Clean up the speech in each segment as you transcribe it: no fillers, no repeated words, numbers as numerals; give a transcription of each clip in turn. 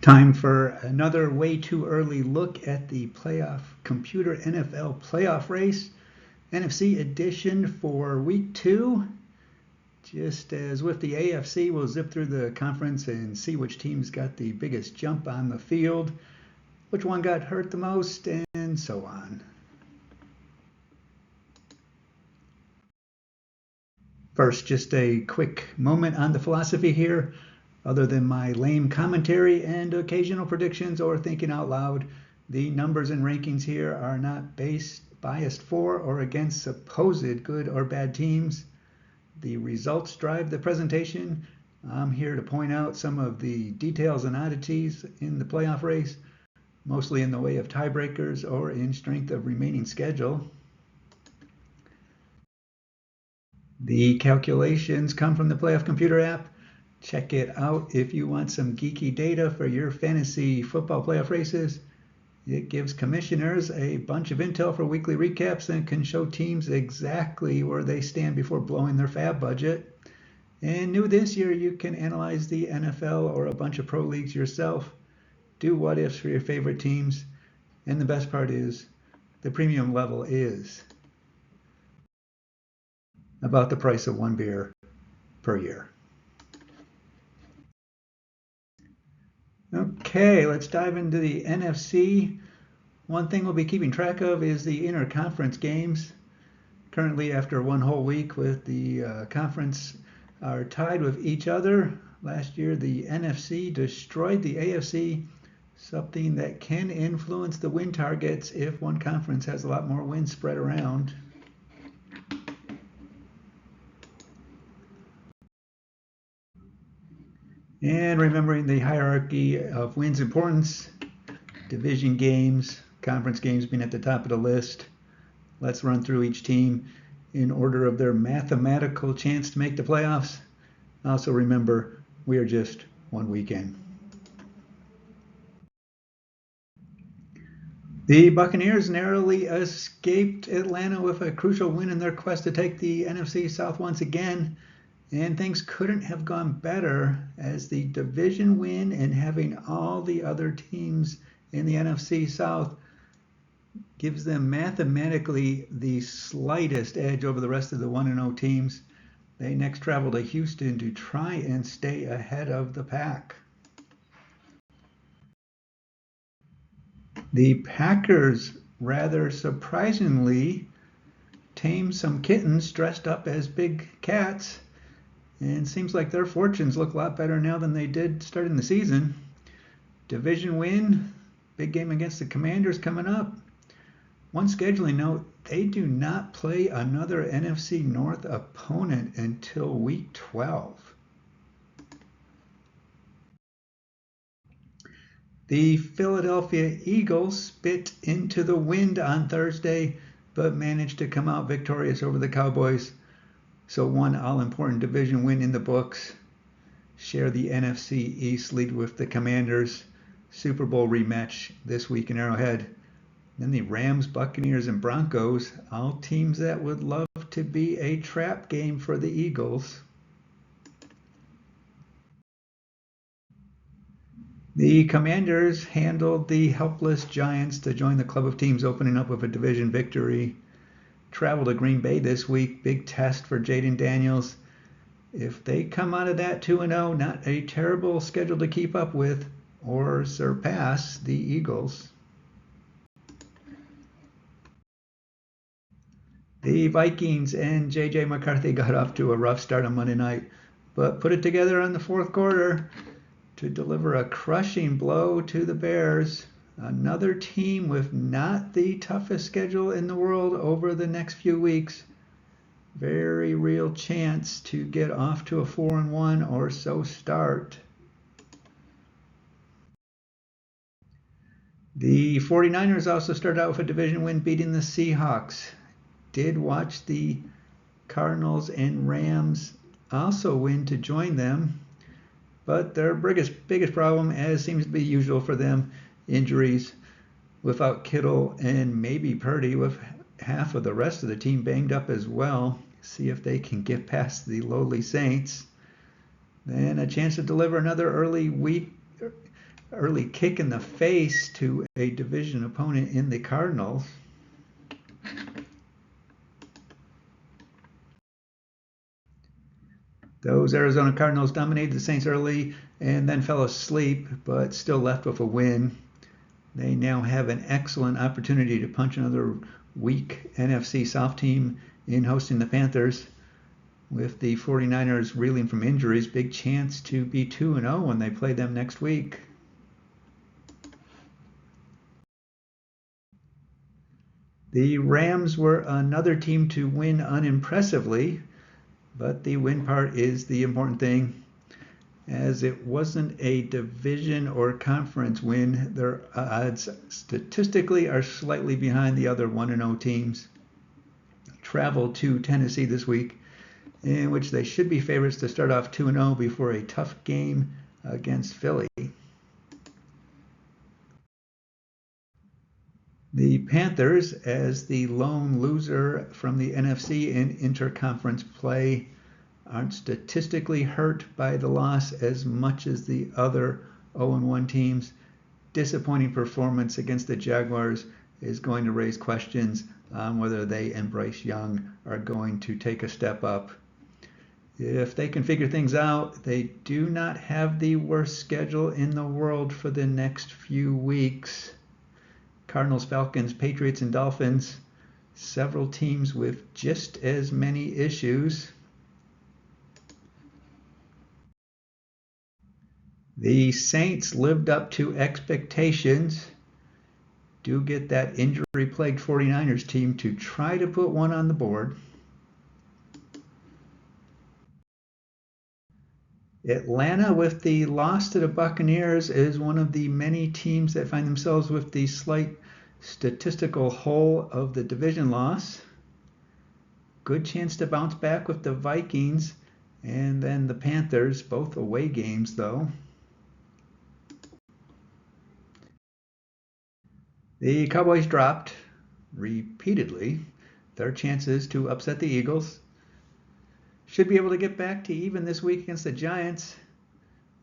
Time for another way too early look at the playoff computer NFL playoff race, NFC edition for week 2. Just as with the AFC, we'll zip through the conference and see which teams got the biggest jump on the field, which one got hurt the most, and so on. First, just a quick moment on the philosophy here. Other than my lame commentary and occasional predictions or thinking out loud, the numbers and rankings here are not biased for or against supposed good or bad teams. The results drive the presentation. I'm here to point out some of the details and oddities in the playoff race, mostly in the way of tiebreakers or in strength of remaining schedule. The calculations come from the Playoff Computer app. Check it out if you want some geeky data for your fantasy football playoff races. It gives commissioners a bunch of intel for weekly recaps and can show teams exactly where they stand before blowing their fab budget. And new this year, you can analyze the NFL or a bunch of pro leagues yourself. Do what ifs for your favorite teams. And the best part is, the premium level is about the price of one beer per year. Okay, let's dive into the NFC. One thing we'll be keeping track of is the interconference games. Currently, after one whole week with the conference are tied with each other. Last year, the NFC destroyed the AFC, something that can influence the win targets if one conference has a lot more wins spread around. And remembering the hierarchy of wins importance, division games, conference games being at the top of the list. Let's run through each team in order of their mathematical chance to make the playoffs. Also remember, we are just one weekend. The Buccaneers narrowly escaped Atlanta with a crucial win in their quest to take the NFC South once again. And things couldn't have gone better, as the division win and having all the other teams in the NFC South gives them mathematically the slightest edge over the rest of the 1-0 teams. They next travel to Houston to try and stay ahead of the pack. The Packers, rather surprisingly, tamed some kittens dressed up as big cats. And it seems like their fortunes look a lot better now than they did starting the season. Division win, big game against the Commanders coming up. One scheduling note, they do not play another NFC North opponent until week 12. The Philadelphia Eagles spit into the wind on Thursday, but managed to come out victorious over the Cowboys. So one all-important division win in the books. Share the NFC East lead with the Commanders. Super Bowl rematch this week in Arrowhead. Then the Rams, Buccaneers, and Broncos, all teams that would love to be a trap game for the Eagles. The Commanders handled the helpless Giants to join the club of teams opening up with a division victory. Travel to Green Bay this week, big test for Jaden Daniels. If they come out of that 2-0, not a terrible schedule to keep up with or surpass the Eagles. The Vikings and J.J. McCarthy got off to a rough start on Monday night, but put it together in the fourth quarter to deliver a crushing blow to the Bears. Another team with not the toughest schedule in the world over the next few weeks. Very real chance to get off to a 4-1 or so start. The 49ers also started out with a division win beating the Seahawks. Did watch the Cardinals and Rams also win to join them. But their biggest problem, as seems to be usual for them, injuries. Without Kittle and maybe Purdy, with half of the rest of the team banged up as well. See if they can get past the lowly Saints. Then a chance to deliver another early early kick in the face to a division opponent in the Cardinals. Those Arizona Cardinals dominated the Saints early and then fell asleep, but still left with a win. They now have an excellent opportunity to punch another weak NFC South team in hosting the Panthers. With the 49ers reeling from injuries, big chance to be 2-0 when they play them next week. The Rams were another team to win unimpressively, but the win part is the important thing. As it wasn't a division or conference win, their odds statistically are slightly behind the other 1-0 teams. Travel to Tennessee this week, in which they should be favorites to start off 2-0 before a tough game against Philly. The Panthers, as the lone loser from the NFC in interconference play, aren't statistically hurt by the loss as much as the other 0-1 teams. Disappointing performance against the Jaguars is going to raise questions on whether they and Bryce Young are going to take a step up. If they can figure things out, they do not have the worst schedule in the world for the next few weeks. Cardinals, Falcons, Patriots, and Dolphins. Several teams with just as many issues. The Saints lived up to expectations. Do get that injury-plagued 49ers team to try to put one on the board. Atlanta, with the loss to the Buccaneers, is one of the many teams that find themselves with the slight statistical hole of the division loss. Good chance to bounce back with the Vikings and then the Panthers, both away games though. The Cowboys dropped repeatedly their chances to upset the Eagles. Should be able to get back to even this week against the Giants.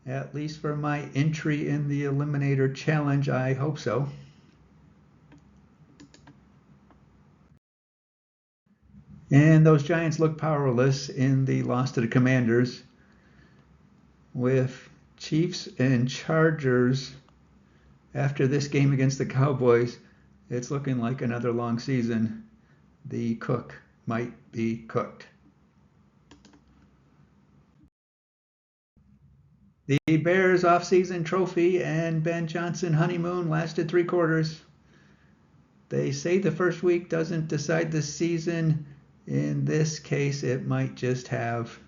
At least for my entry in the Eliminator Challenge, I hope so. And those Giants look powerless in the loss to the Commanders. With Chiefs and Chargers after this game against the Cowboys, it's looking like another long season. The cook might be cooked. The Bears' offseason trophy and Ben Johnson honeymoon lasted 3 quarters. They say the first week doesn't decide the season. In this case, it might just have.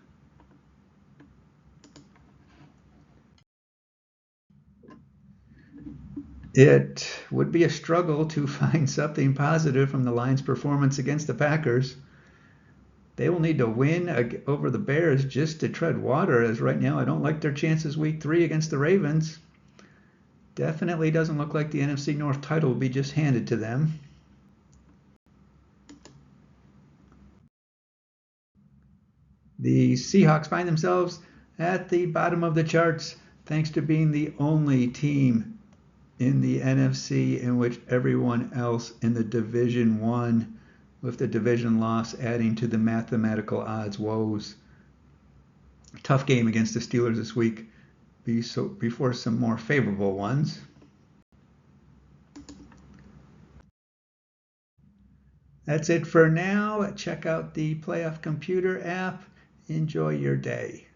It would be a struggle to find something positive from the Lions' performance against the Packers. They will need to win over the Bears just to tread water, as right now I don't like their chances week 3 against the Ravens. Definitely doesn't look like the NFC North title will be just handed to them. The Seahawks find themselves at the bottom of the charts thanks to being the only team in the NFC in which everyone else in the division won, with the division loss adding to the mathematical odds woes. Tough game against the Steelers this week before some more favorable ones. That's it for now. Check out the Playoff Computer app. Enjoy your day.